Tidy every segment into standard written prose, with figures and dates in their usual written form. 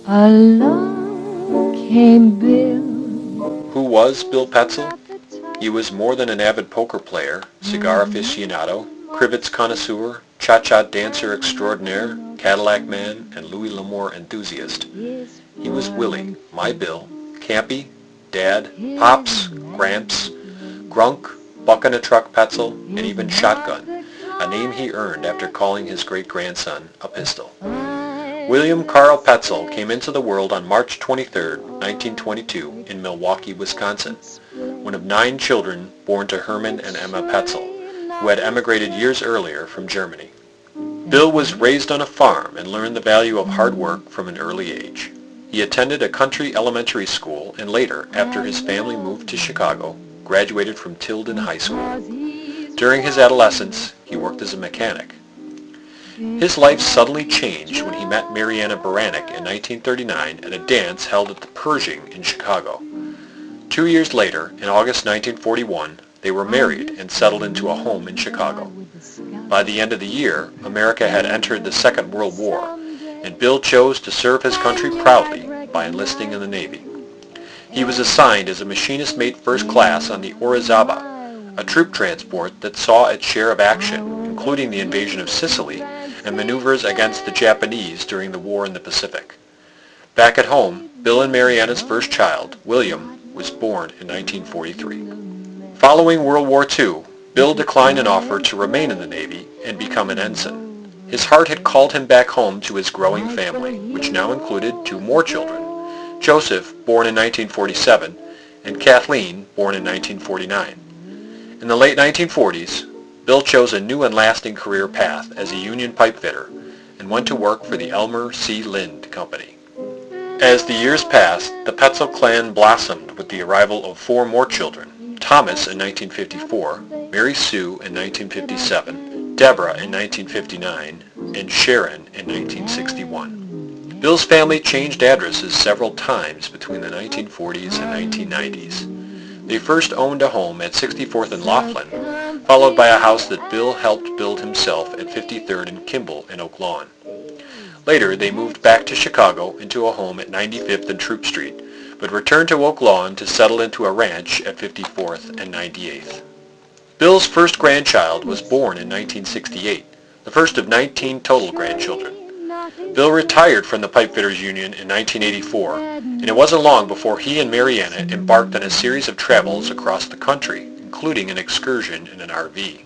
Along came Bill. Who was Bill Petzel? He was more than an avid poker player, cigar aficionado, crivets connoisseur, cha-cha dancer extraordinaire, Cadillac man, and Louis L'Amour enthusiast. He was Willie, my Bill, Campy, Dad, Pops, Gramps, Grunk, Buck-in-a-Truck Petzel, and even Shotgun, a name he earned after calling his great-grandson a pistol. William Carl Petzel came into the world on March 23, 1922, in Milwaukee, Wisconsin, one of 9 children born to Herman and Emma Petzel, who had emigrated years earlier from Germany. Bill was raised on a farm and learned the value of hard work from an early age. He attended a country elementary school and later, after his family moved to Chicago, graduated from Tilden High School. During his adolescence, he worked as a mechanic. His life suddenly changed when he met Mariana Baranek in 1939 at a dance held at the Pershing in Chicago. 2 years later, in August 1941, they were married and settled into a home in Chicago. By the end of the year, America had entered the Second World War, and Bill chose to serve his country proudly by enlisting in the Navy. He was assigned as a machinist mate first class on the Orizaba, a troop transport that saw its share of action, including the invasion of Sicily and maneuvers against the Japanese during the war in the Pacific. Back at home, Bill and Mariana's first child, William, was born in 1943. Following World War II, Bill declined an offer to remain in the Navy and become an ensign. His heart had called him back home to his growing family, which now included 2 more children, Joseph, born in 1947, and Kathleen, born in 1949. In the late 1940s, Bill chose a new and lasting career path as a union pipe fitter and went to work for the Elmer C. Lind Company. As the years passed, the Petzel clan blossomed with the arrival of 4 more children, Thomas in 1954, Mary Sue in 1957, Deborah in 1959, and Sharon in 1961. Bill's family changed addresses several times between the 1940s and 1990s. They first owned a home at 64th and Laughlin, followed by a house that Bill helped build himself at 53rd and Kimball in Oak Lawn. Later, they moved back to Chicago into a home at 95th and Troop Street, but returned to Oak Lawn to settle into a ranch at 54th and 98th. Bill's first grandchild was born in 1968, the first of 19 total grandchildren. Bill retired from the Pipe Fitters Union in 1984, and it wasn't long before he and Mariana embarked on a series of travels across the country, including an excursion in an RV.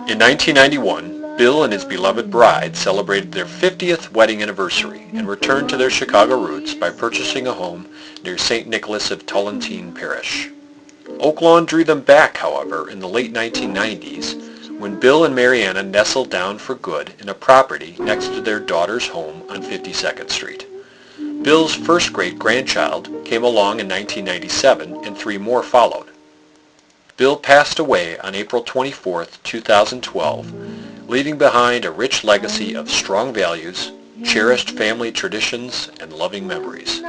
In 1991, Bill and his beloved bride celebrated their 50th wedding anniversary and returned to their Chicago roots by purchasing a home near St. Nicholas of Tullantine Parish. Oak Lawn drew them back, however, in the late 1990s, when Bill and Mariana nestled down for good in a property next to their daughter's home on 52nd Street. Bill's first great-grandchild came along in 1997, and 3 more followed. Bill passed away on April 24, 2012, leaving behind a rich legacy of strong values, cherished family traditions, and loving memories.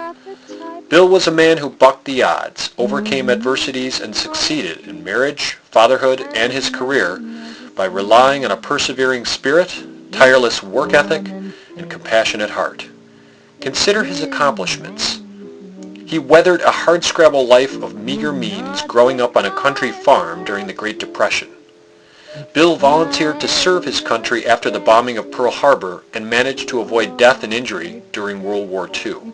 Bill was a man who bucked the odds, overcame adversities, and succeeded in marriage, fatherhood, and his career by relying on a persevering spirit, tireless work ethic, and compassionate heart. Consider his accomplishments. He weathered a hardscrabble life of meager means growing up on a country farm during the Great Depression. Bill volunteered to serve his country after the bombing of Pearl Harbor and managed to avoid death and injury during World War II.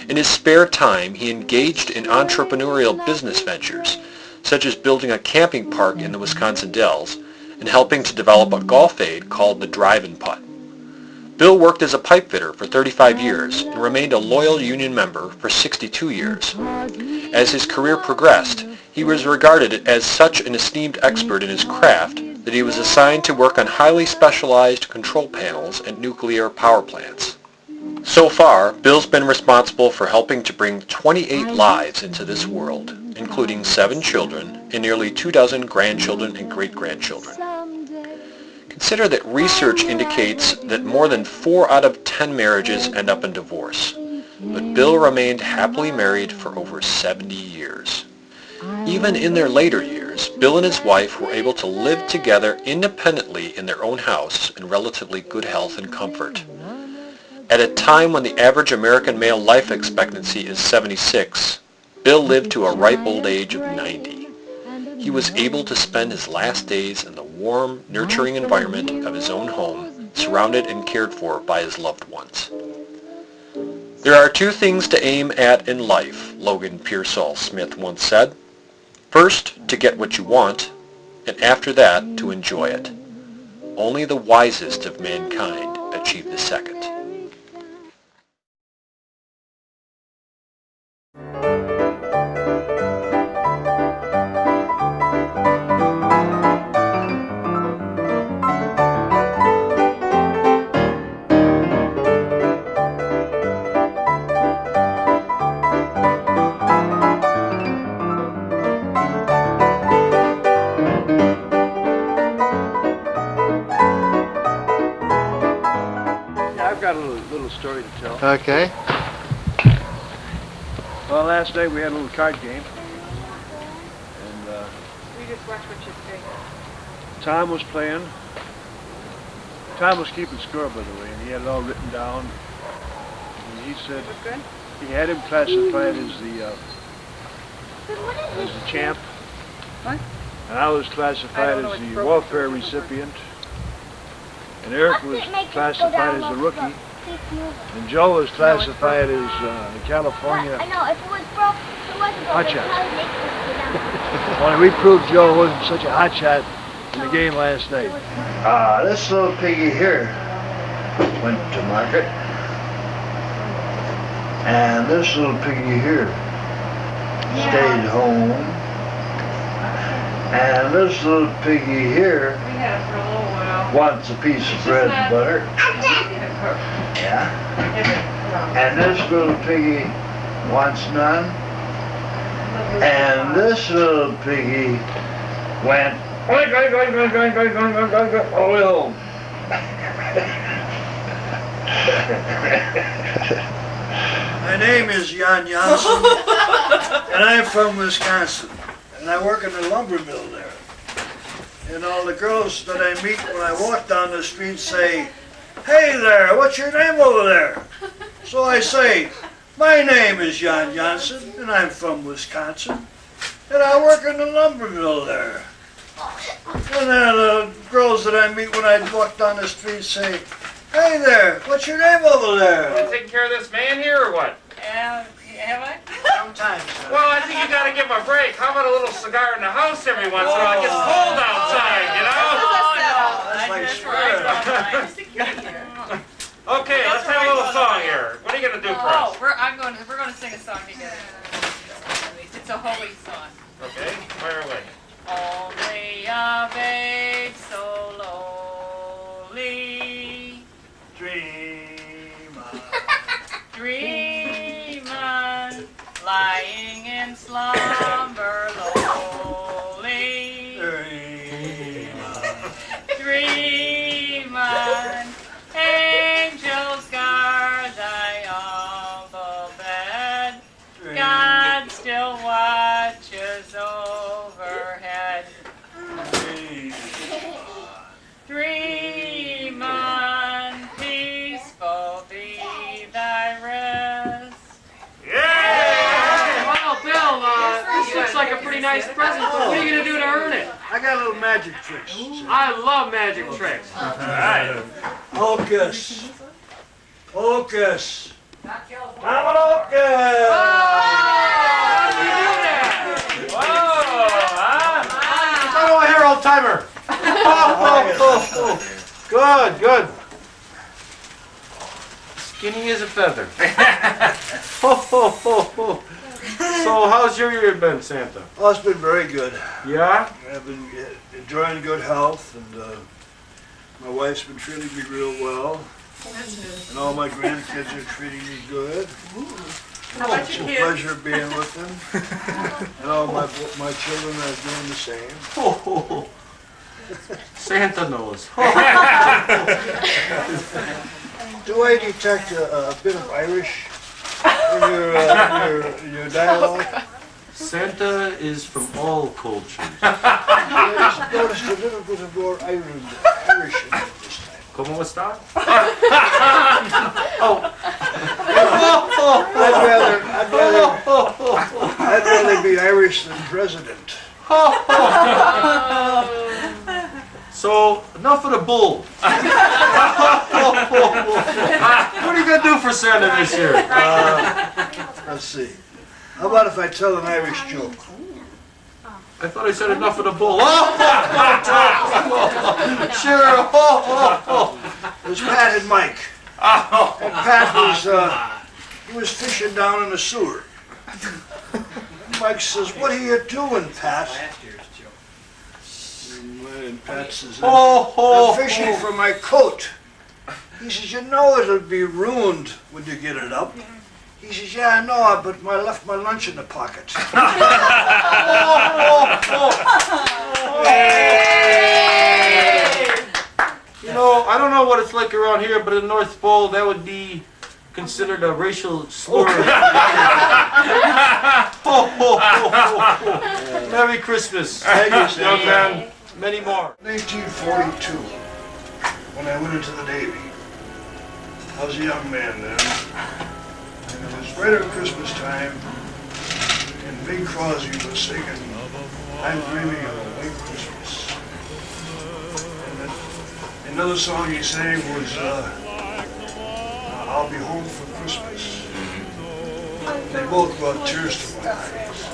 In his spare time, he engaged in entrepreneurial business ventures, such as building a camping park in the Wisconsin Dells and helping to develop a golf aid called the Drive-In Putt. Bill worked as a pipe fitter for 35 years and remained a loyal union member for 62 years. As his career progressed, he was regarded as such an esteemed expert in his craft that he was assigned to work on highly specialized control panels at nuclear power plants. So far, Bill's been responsible for helping to bring 28 lives into this world, including 7 children and nearly 24 grandchildren and great-grandchildren. Consider that research indicates that more than 4 out of 10 marriages end up in divorce, but Bill remained happily married for over 70 years. Even in their later years, Bill and his wife were able to live together independently in their own house in relatively good health and comfort. At a time when the average American male life expectancy is 76, Bill lived to a ripe old age of 90. He was able to spend his last days in the warm, nurturing environment of his own home, surrounded and cared for by his loved ones. There are two things to aim at in life, Logan Pearsall Smith once said. First, to get what you want, and after that, to enjoy it. Only the wisest of mankind achieve the second. I've got a little story to tell. Okay. Well, last night we had a little card game, and We just watch what you say. Tom was playing. Tom was keeping score, by the way, and he had it all written down. And he said Was good? he had him classified as the champ, What? and I was I classified don't know as which the program welfare it was. recipient, and Eric was classified as the rookie. And Joe was classified as the California I know, if it was broke, if it wasn't broke, hot it shot. probably makes us go down. Well, we proved Joe wasn't such a hot shot in the game last night. This little piggy here went to market. And this little piggy here stayed home. And this little piggy here We had it for a little while. wants a piece of bread and butter. Yeah. And this little piggy wants none. And this little piggy went all the way home. My name is Jan Janssen, and I'm from Wisconsin, and I work in the lumber mill there. And all the girls that I meet when I walk down the street say, "Hey there, what's your name over there?" So I say, "My name is Jan Janssen, and I'm from Wisconsin, and I work in the lumber mill there." And then the girls that I meet when I walk down the street say, "Hey there, what's your name over there?" You taking care of this man here or what? Have I? Sometimes. Well, I think you gotta give him a break. How about a little cigar in the house every once in a while? It gets cold outside, you know? Okay, let's have a little song here. What are you gonna do for us? We're going to sing a song together. It's a holy song. Okay, fire away. Only a babe so lowly, Dream on. dream on, lying in slumber lowly, Dream on. dream on, angels guard thy humble bed, God still watches overhead. Dream on, peaceful be thy rest. Yeah! Well, Bill, this looks like a pretty nice present, but what are you going to do to earn it? I got a little magic tricks. I love magic tricks. Alright. Hocus. Hocus. Not California. Hocus. How do you do that? Whoa, huh? Oh, here, old timer. Good, good. Skinny as a feather. So, how's your year been, Santa? Oh, it's been very good. Yeah? I've been enjoying good health, and my wife's been treating me real well. And all my grandkids are treating me good. How about It's a your kids? pleasure being with them. And all my children are doing the same. Santa knows. Do I detect a bit of Irish in your dialogue? Santa is from all cultures. I just noticed a little bit of more Irish in it this time. ¿Cómo está? Oh, worse than president. So, enough of the bull. What are you going to do for Santa this year? Let's see. How about if I tell an Irish joke? I thought I said enough of the bull. Sure. It was Pat and Mike. And Pat was, he was fishing down in the sewer. Mike says, "What are you doing, Pat?" And Pat says, "I'm fishing for my coat." He says, "You know it'll be ruined when you get it up." He says, "Yeah, I know, but I left my lunch in the pocket." You know, I don't know what it's like around here, but in the North Pole, that would be considered a racial slur. Merry Christmas. Young man. Many more. 1942, when I went into the Navy. I was a young man then. And it was right at Christmas time, and Bing Crosby was singing, "I'm Dreaming of a White Christmas." And then another song he sang was, "I'll Be Home for Christmas." They both brought tears to my eyes.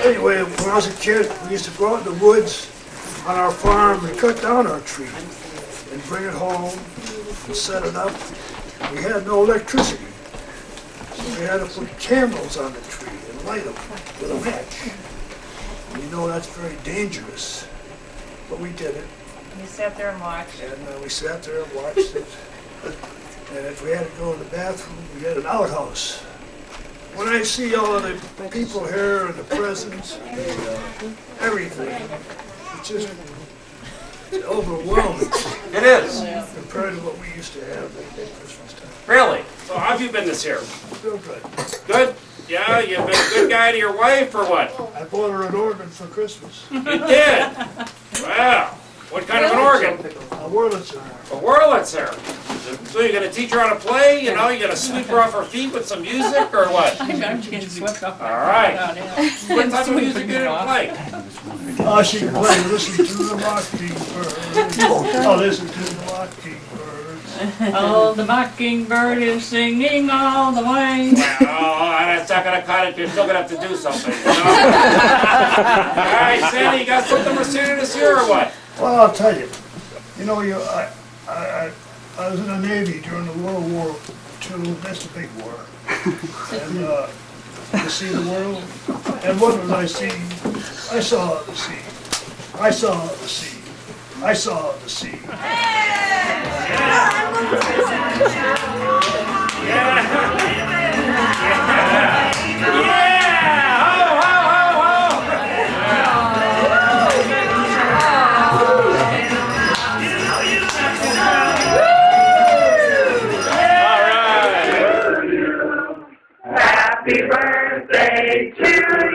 Anyway, when I was a kid, we used to go out in the woods on our farm and cut down our tree and bring it home and set it up. We had no electricity, so we had to put candles on the tree and light them with a match. And you know that's very dangerous, but we did it. You sat there and watched. And we sat there and watched it. And if we had to go to the bathroom, we had an outhouse. When I see all of the people here and the presents, everything, it's just overwhelming. It is. Compared to what we used to have at Christmas time. Really? So how have you been this year? Real good. Good? Yeah, you've been a good guy to your wife or what? I bought her an organ for Christmas. You did? Wow. What kind of an organ? A Wurlitzer. A Wurlitzer. So you're going to teach her how to play? You know, you're going to sweep her off her feet with some music or what? I'm getting swept off. All right. What type of music are you going to play? Oh, she can play Listen to the Mockingbird. Oh, listen to the Mockingbird. Oh, the mockingbird is singing all the way. Well, that's not going to cut it. You're still going to have to do something. You know? All right, Sandy, you got something for Santa this year or what? Well, I'll tell you. You know, I was in the Navy during the World War II. That's the big war. And to see the world. And what was I seeing? I saw the sea. I saw the sea. I saw the sea. Happy birthday to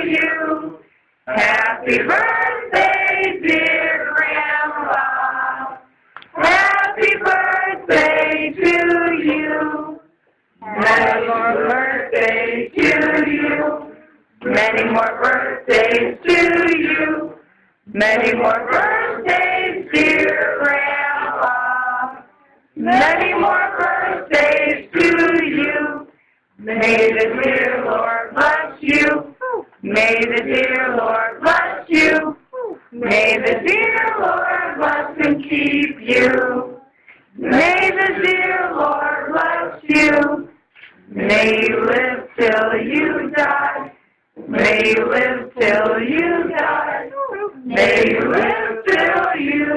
you. Happy birthday, dear Grandma. Happy birthday to you. Many more birthdays to you. Many more birthdays to you. Many more birthdays, dear Grandma. Many more birthdays to you. May the dear Lord bless you. May the dear Lord bless you. May the dear Lord bless and keep you. May the dear Lord bless you. May you live till you die. May you live till you die. May you live till you